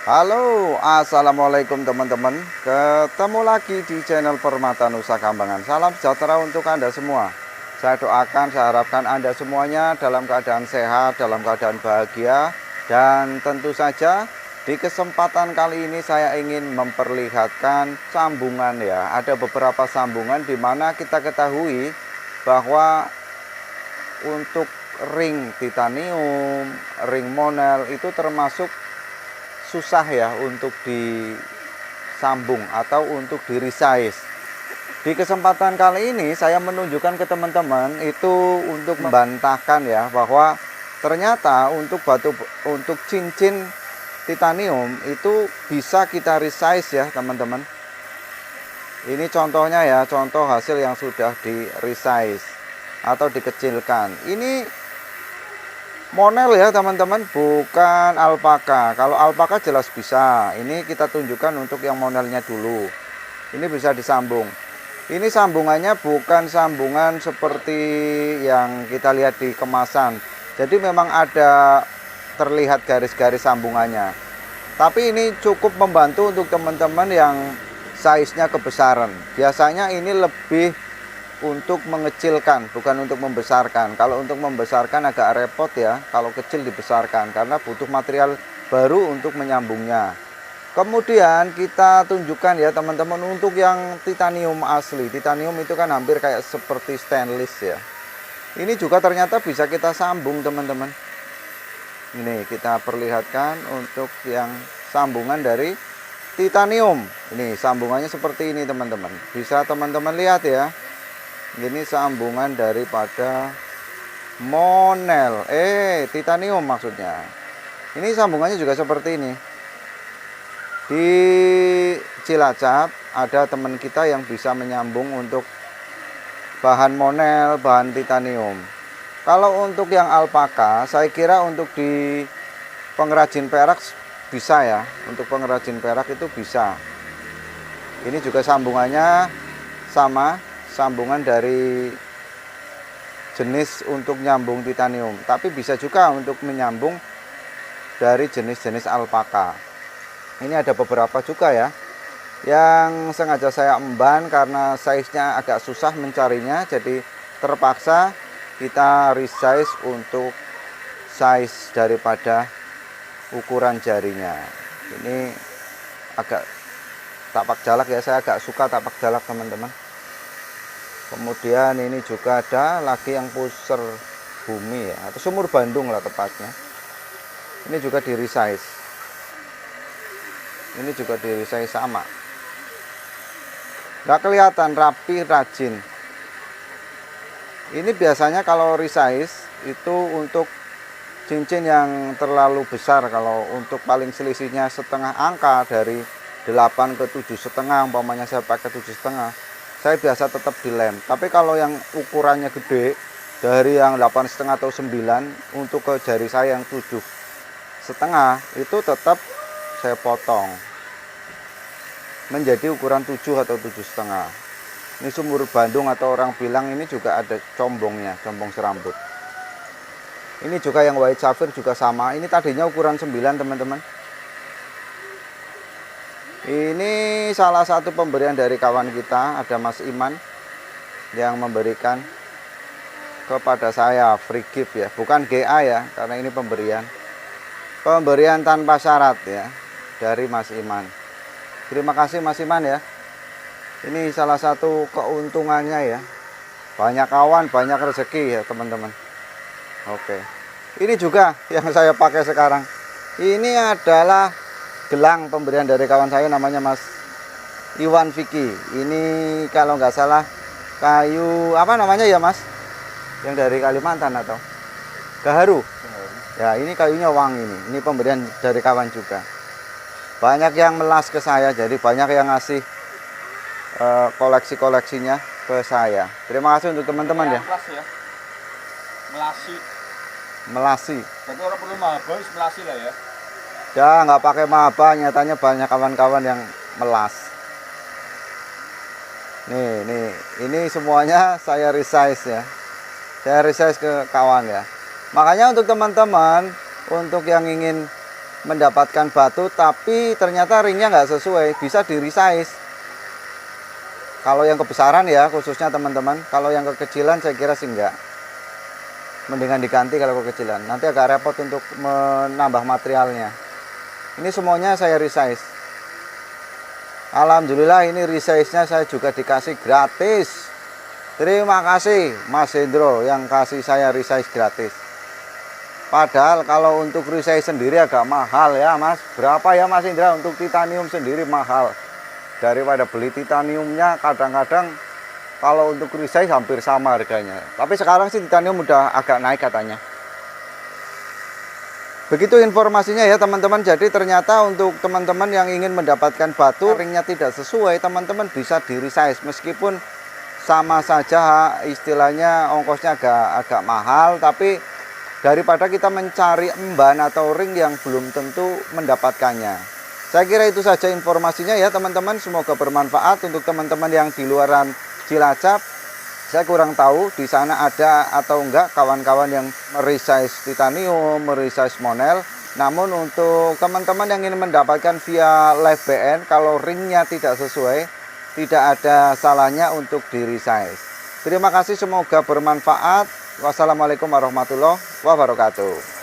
Halo, assalamualaikum teman-teman. Ketemu lagi di channel Permata Nusa Kambangan. Salam sejahtera untuk Anda semua. Saya doakan, saya harapkan Anda semuanya dalam keadaan sehat, dalam keadaan bahagia. Dan tentu saja di kesempatan kali ini saya ingin memperlihatkan sambungan ya. Ada beberapa sambungan di mana kita ketahui bahwa untuk ring titanium, ring monel itu termasuk susah ya untuk disambung atau untuk di resize. Di kesempatan kali ini saya menunjukkan ke teman-teman itu untuk membantahkan ya bahwa ternyata untuk cincin titanium itu bisa kita resize ya teman-teman. Ini contohnya ya, contoh hasil yang sudah di resize atau dikecilkan. Ini monel ya teman-teman, bukan alpaka. Kalau alpaka jelas bisa. Ini kita tunjukkan untuk yang monelnya dulu. Ini bisa disambung. Ini sambungannya bukan sambungan seperti yang kita lihat di kemasan. Jadi memang ada terlihat garis-garis sambungannya. Tapi ini cukup membantu untuk teman-teman yang size-nya kebesaran. Biasanya ini lebih untuk mengecilkan, bukan untuk membesarkan. Kalau untuk membesarkan agak repot ya, kalau kecil dibesarkan karena butuh material baru untuk menyambungnya. Kemudian kita tunjukkan ya teman-teman untuk yang titanium asli. Titanium itu kan hampir kayak seperti stainless ya. Ini juga ternyata bisa kita sambung teman-teman. Ini kita perlihatkan untuk yang sambungan dari titanium. Ini sambungannya seperti ini teman-teman. Bisa teman-teman lihat ya. Ini sambungan daripada monel, titanium maksudnya. Ini sambungannya juga seperti ini. Di Cilacap ada teman kita yang bisa menyambung untuk bahan monel, bahan titanium. Kalau untuk yang alpaka, saya kira untuk di pengrajin perak bisa ya. Untuk pengrajin perak itu bisa. Ini juga sambungannya sama. Sambungan dari jenis untuk nyambung titanium, tapi bisa juga untuk menyambung dari jenis-jenis alpaka. Ini ada beberapa juga ya yang sengaja saya emban karena size-nya agak susah mencarinya, jadi terpaksa kita resize untuk size daripada ukuran jarinya. Ini agak tapak jalak ya, saya agak suka tapak jalak teman-teman. Kemudian ini juga ada lagi yang pusar bumi ya, atau sumur Bandung lah tepatnya. Ini juga di resize. Ini juga di resize sama. Nggak kelihatan, rapi, rajin. Ini biasanya kalau resize itu untuk cincin yang terlalu besar. Kalau untuk paling selisihnya setengah angka dari 8 ke 7,5, umpamanya saya pakai 7,5. Saya biasa tetap dilem. Tapi kalau yang ukurannya gede dari yang 8,5 atau 9 untuk ke jari saya yang 7,5 itu tetap saya potong menjadi ukuran 7 atau 7,5. Ini sumur Bandung atau orang bilang ini juga ada combongnya, combong serambut. Ini juga yang white sapphire juga sama. Ini tadinya ukuran 9 teman-teman. Ini salah satu pemberian dari kawan kita, ada Mas Iman yang memberikan kepada saya free gift ya, bukan GA ya, karena ini pemberian tanpa syarat ya dari Mas Iman. Terima kasih Mas Iman ya. Ini salah satu keuntungannya ya, banyak kawan banyak rezeki ya teman-teman. Oke, ini juga yang saya pakai sekarang. Ini adalah gelang pemberian dari kawan saya, namanya Mas Iwan Vicky. Ini kalau nggak salah kayu apa namanya ya Mas, yang dari Kalimantan atau Gaharu ya. Ini kayunya wangi. Ini pemberian dari kawan juga. Banyak yang melas ke saya, jadi banyak yang ngasih koleksi-koleksinya ke saya. Terima kasih untuk teman-teman ya. Melasi berarti orang perlu maba melasi lah ya. Ya nggak pakai maba, nyatanya banyak kawan-kawan yang melas. Nih, ini semuanya saya resize ya. Saya resize ke kawan ya. Makanya untuk teman-teman, untuk yang ingin mendapatkan batu tapi ternyata ringnya nggak sesuai, bisa di resize. Kalau yang kebesaran ya khususnya teman-teman, kalau yang kekecilan saya kira sih enggak. Mendingan diganti kalau kekecilan, nanti agak repot untuk menambah materialnya. Ini semuanya saya resize. Alhamdulillah ini resize-nya saya juga dikasih gratis. Terima kasih Mas Hendro yang kasih saya resize gratis. Padahal kalau untuk resize sendiri agak mahal ya Mas. Berapa ya Mas Indra untuk titanium sendiri mahal. Daripada beli titaniumnya kadang-kadang kalau untuk resize hampir sama harganya. Tapi sekarang sih titanium udah agak naik katanya. Begitu informasinya ya teman-teman. Jadi ternyata untuk teman-teman yang ingin mendapatkan batu ringnya tidak sesuai, teman-teman bisa di resize meskipun sama saja istilahnya ongkosnya agak mahal, tapi daripada kita mencari emban atau ring yang belum tentu mendapatkannya. Saya kira itu saja informasinya ya teman-teman, semoga bermanfaat untuk teman-teman yang di luaran Cilacap. Saya kurang tahu di sana ada atau enggak kawan-kawan yang meresize titanium, meresize monel. Namun untuk teman-teman yang ingin mendapatkan via live BN, kalau ringnya tidak sesuai, tidak ada salahnya untuk di resize. Terima kasih, semoga bermanfaat. Wassalamualaikum warahmatullahi wabarakatuh.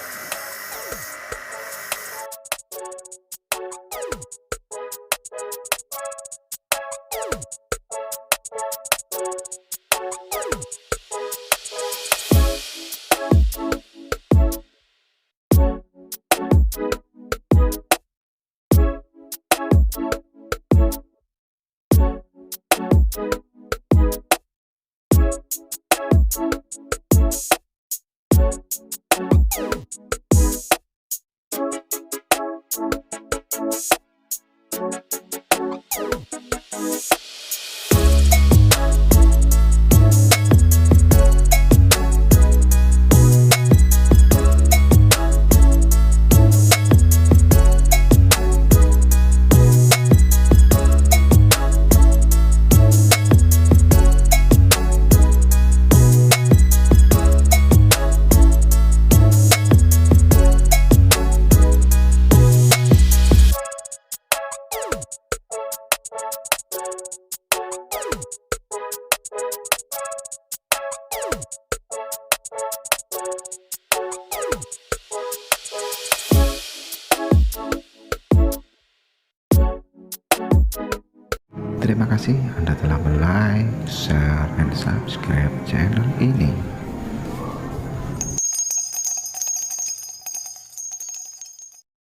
Terima kasih Anda telah like, share, dan subscribe channel ini.